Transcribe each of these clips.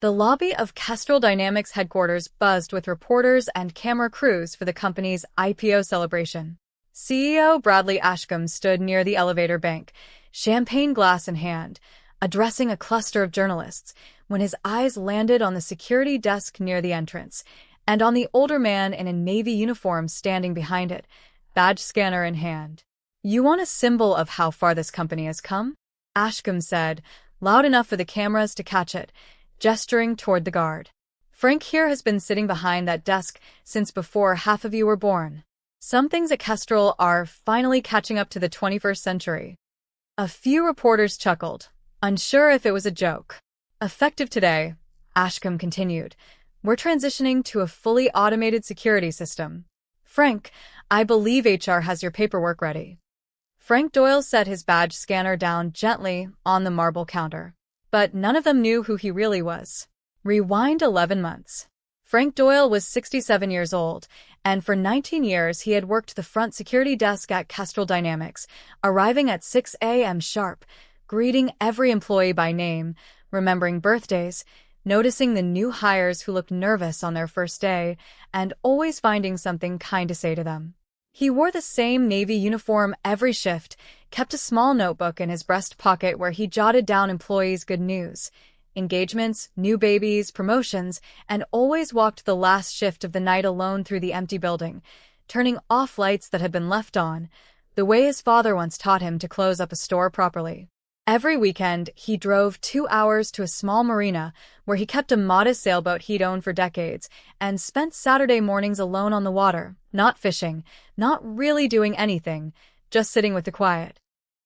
The lobby of Kestrel Dynamics headquarters buzzed with reporters and camera crews for the company's IPO celebration. CEO Bradley Ashcombe stood near the elevator bank, champagne glass in hand, addressing a cluster of journalists, when his eyes landed on the security desk near the entrance, and on the older man in a navy uniform standing behind it, badge scanner in hand. "You want a symbol of how far this company has come?" Ashcombe said, loud enough for the cameras to catch it, gesturing toward the guard. "Frank here has been sitting behind that desk since before half of you were born. Some things at Kestrel are finally catching up to the 21st century." A few reporters chuckled, unsure if it was a joke. "Effective today," Ashcombe continued, "we're transitioning to a fully automated security system. Frank, I believe HR has your paperwork ready." Frank Doyle set his badge scanner down gently on the marble counter. But none of them knew who he really was. Rewind 11 months. Frank Doyle was 67 years old, and for 19 years he had worked the front security desk at Kestrel Dynamics, arriving at 6 a.m. sharp, greeting every employee by name, remembering birthdays, noticing the new hires who looked nervous on their first day, and always finding something kind to say to them. He wore the same navy uniform every shift, kept a small notebook in his breast pocket where he jotted down employees' good news, engagements, new babies, promotions, and always walked the last shift of the night alone through the empty building, turning off lights that had been left on, the way his father once taught him to close up a store properly. Every weekend, he drove 2 hours to a small marina where he kept a modest sailboat he'd owned for decades and spent Saturday mornings alone on the water, not fishing, not really doing anything, just sitting with the quiet.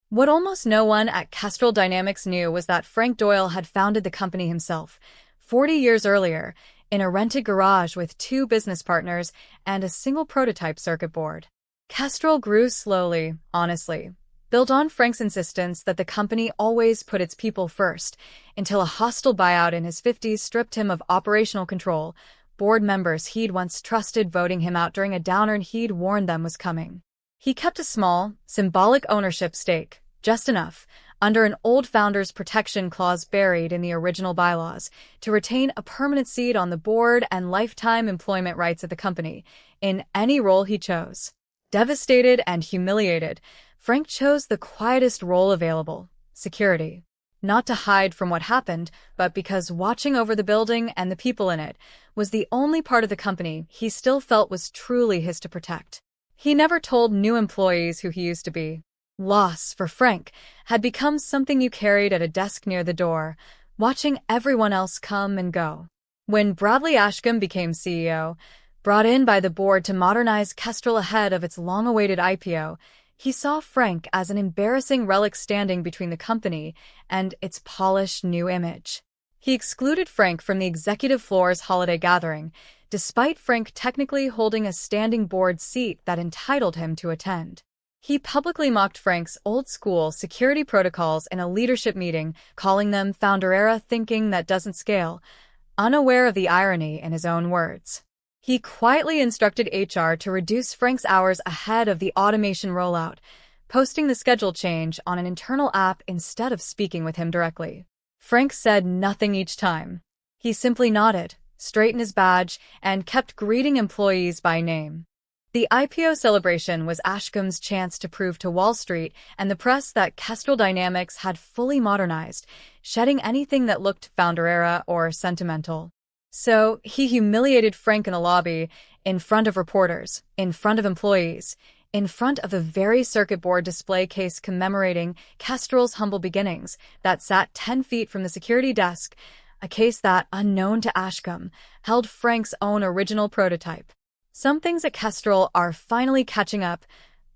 What almost no one at Kestrel Dynamics knew was that Frank Doyle had founded the company himself, 40 years earlier, in a rented garage with 2 business partners and a single prototype circuit board. Kestrel grew slowly, honestly, built on Frank's insistence that the company always put its people first, until a hostile buyout in his 50s stripped him of operational control, board members he'd once trusted voting him out during a downturn he'd warned them was coming. He kept a small, symbolic ownership stake, just enough, under an old founder's protection clause buried in the original bylaws, to retain a permanent seat on the board and lifetime employment rights at the company, in any role he chose. Devastated and humiliated, Frank chose the quietest role available, security. Not to hide from what happened, but because watching over the building and the people in it was the only part of the company he still felt was truly his to protect. He never told new employees who he used to be. Loss, for Frank, had become something you carried at a desk near the door, watching everyone else come and go. When Bradley Ashcombe became CEO, brought in by the board to modernize Kestrel ahead of its long-awaited IPO, he saw Frank as an embarrassing relic standing between the company and its polished new image. He excluded Frank from the executive floor's holiday gathering, despite Frank technically holding a standing board seat that entitled him to attend. He publicly mocked Frank's old-school security protocols in a leadership meeting, calling them founder-era thinking that doesn't scale, unaware of the irony in his own words. He quietly instructed HR to reduce Frank's hours ahead of the automation rollout, posting the schedule change on an internal app instead of speaking with him directly. Frank said nothing each time. He simply nodded, straightened his badge, and kept greeting employees by name. The IPO celebration was Ashcombe's chance to prove to Wall Street and the press that Kestrel Dynamics had fully modernized, shedding anything that looked founder-era or sentimental. So he humiliated Frank in the lobby, in front of reporters, in front of employees, in front of the very circuit board display case commemorating Kestrel's humble beginnings that sat 10 feet from the security desk, a case that, unknown to Ashcombe, held Frank's own original prototype. "Some things at Kestrel are finally catching up,"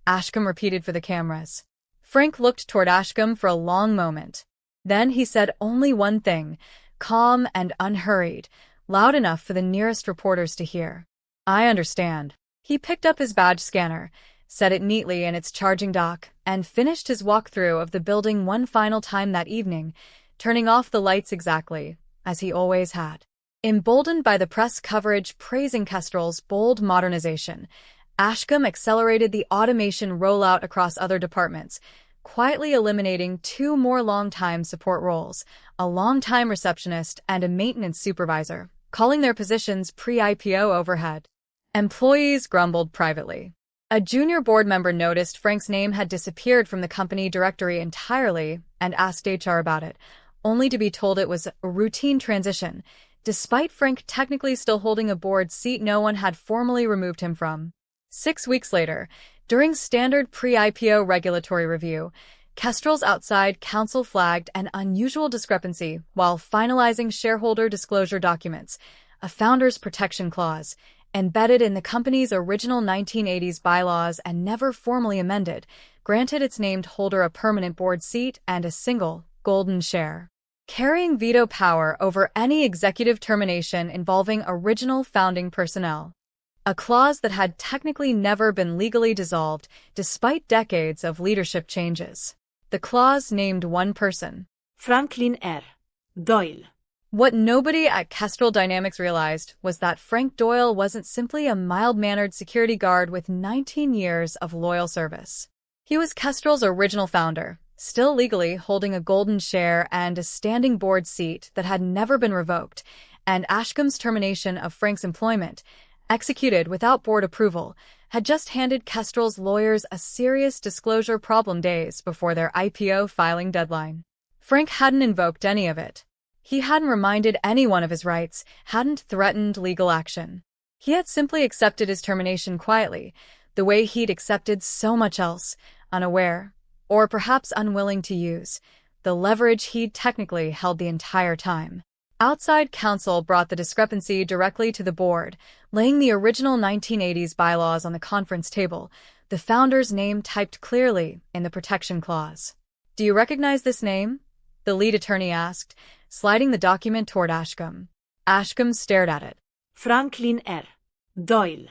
Ashcombe repeated for the cameras. Frank looked toward Ashcombe for a long moment. Then he said only one thing, calm and unhurried, loud enough for the nearest reporters to hear. "I understand." He picked up his badge scanner, set it neatly in its charging dock, and finished his walkthrough of the building one final time that evening, turning off the lights exactly, as he always had. Emboldened by the press coverage praising Kestrel's bold modernization, Ashcombe accelerated the automation rollout across other departments, quietly eliminating 2 more long-time support roles, a long-time receptionist and a maintenance supervisor, calling their positions pre-IPO overhead. Employees grumbled privately. A junior board member noticed Frank's name had disappeared from the company directory entirely and asked HR about it, only to be told it was a routine transition. Despite Frank technically still holding a board seat no one had formally removed him from. 6 weeks later, during standard pre-IPO regulatory review, Kestrel's outside counsel flagged an unusual discrepancy while finalizing shareholder disclosure documents, a founder's protection clause, embedded in the company's original 1980s bylaws and never formally amended, granted its named holder a permanent board seat and a single, golden share, carrying veto power over any executive termination involving original founding personnel. A clause that had technically never been legally dissolved despite decades of leadership changes. The clause named one person, Franklin R. Doyle. What nobody at Kestrel Dynamics realized was that Frank Doyle wasn't simply a mild-mannered security guard with 19 years of loyal service. He was Kestrel's original founder, still legally holding a golden share and a standing board seat that had never been revoked, and Ashcombe's termination of Frank's employment, executed without board approval, had just handed Kestrel's lawyers a serious disclosure problem days before their IPO filing deadline. Frank hadn't invoked any of it. He hadn't reminded anyone of his rights, hadn't threatened legal action. He had simply accepted his termination quietly, the way he'd accepted so much else, unaware, or perhaps unwilling to use, the leverage he'd technically held the entire time. Outside counsel brought the discrepancy directly to the board, laying the original 1980s bylaws on the conference table, the founder's name typed clearly in the protection clause. "Do you recognize this name?" the lead attorney asked, sliding the document toward Ashcombe. Ashcombe stared at it. Franklin R. Doyle.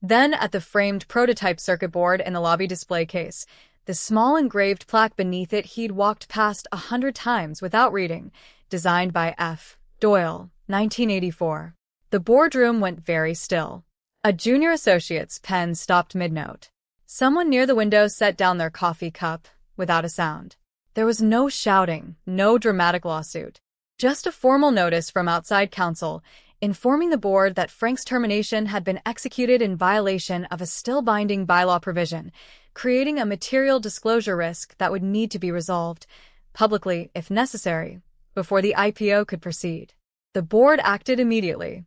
Then at the framed prototype circuit board in the lobby display case, the small engraved plaque beneath it he'd walked past 100 times without reading, designed by F. Doyle, 1984. The boardroom went very still. A junior associate's pen stopped mid-note. Someone near the window set down their coffee cup, without a sound. There was no shouting, no dramatic lawsuit. Just a formal notice from outside counsel, informing the board that Frank's termination had been executed in violation of a still-binding bylaw provision, creating a material disclosure risk that would need to be resolved, publicly if necessary, before the IPO could proceed. The board acted immediately.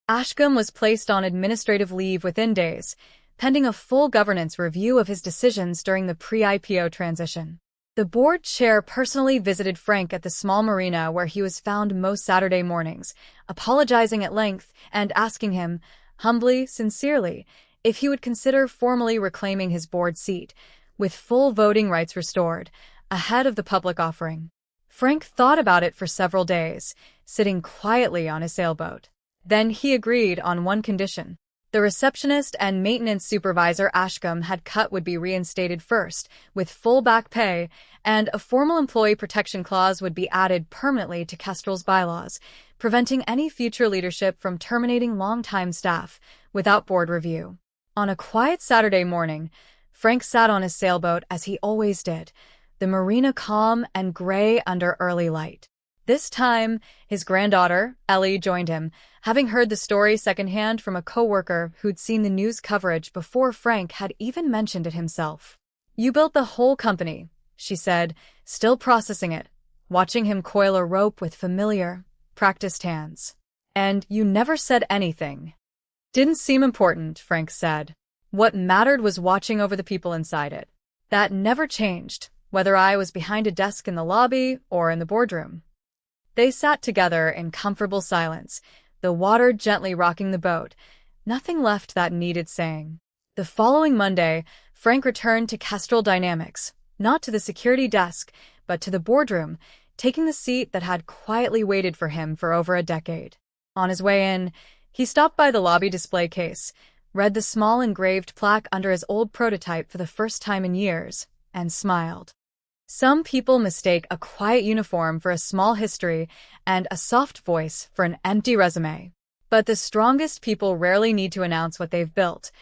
Ashcombe was placed on administrative leave within days, pending a full governance review of his decisions during the pre-IPO transition. The board chair personally visited Frank at the small marina where he was found most Saturday mornings, apologizing at length and asking him, humbly, sincerely, if he would consider formally reclaiming his board seat, with full voting rights restored, ahead of the public offering. Frank thought about it for several days, sitting quietly on his sailboat. Then he agreed on one condition. The receptionist and maintenance supervisor Ashcombe had cut would be reinstated first, with full back pay, and a formal employee protection clause would be added permanently to Kestrel's bylaws, preventing any future leadership from terminating longtime staff without board review. On a quiet Saturday morning, Frank sat on his sailboat as he always did, the marina calm and gray under early light. This time, his granddaughter, Ellie, joined him, having heard the story secondhand from a coworker who'd seen the news coverage before Frank had even mentioned it himself. "You built the whole company," she said, still processing it, watching him coil a rope with familiar, practiced hands. "And you never said anything." "Didn't seem important," Frank said. "What mattered was watching over the people inside it. That never changed, whether I was behind a desk in the lobby or in the boardroom." They sat together in comfortable silence, the water gently rocking the boat, nothing left that needed saying. The following Monday, Frank returned to Kestrel Dynamics, not to the security desk, but to the boardroom, taking the seat that had quietly waited for him for over a decade. On his way in, he stopped by the lobby display case, read the small engraved plaque under his old prototype for the first time in years, and smiled. Some people mistake a quiet uniform for a small history and a soft voice for an empty resume. But the strongest people rarely need to announce what they've built.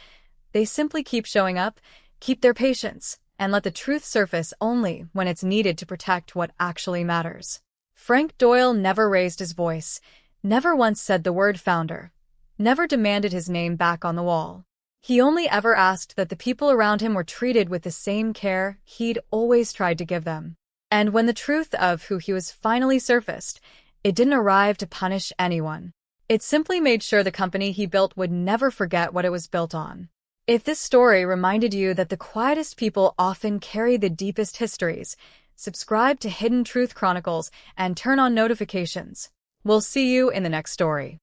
They simply keep showing up, keep their patience, and let the truth surface only when it's needed to protect what actually matters. Frank Doyle never raised his voice, never once said the word founder, never demanded his name back on the wall. He only ever asked that the people around him were treated with the same care he'd always tried to give them. And when the truth of who he was finally surfaced, it didn't arrive to punish anyone. It simply made sure the company he built would never forget what it was built on. If this story reminded you that the quietest people often carry the deepest histories, subscribe to Hidden Truth Chronicles and turn on notifications. We'll see you in the next story.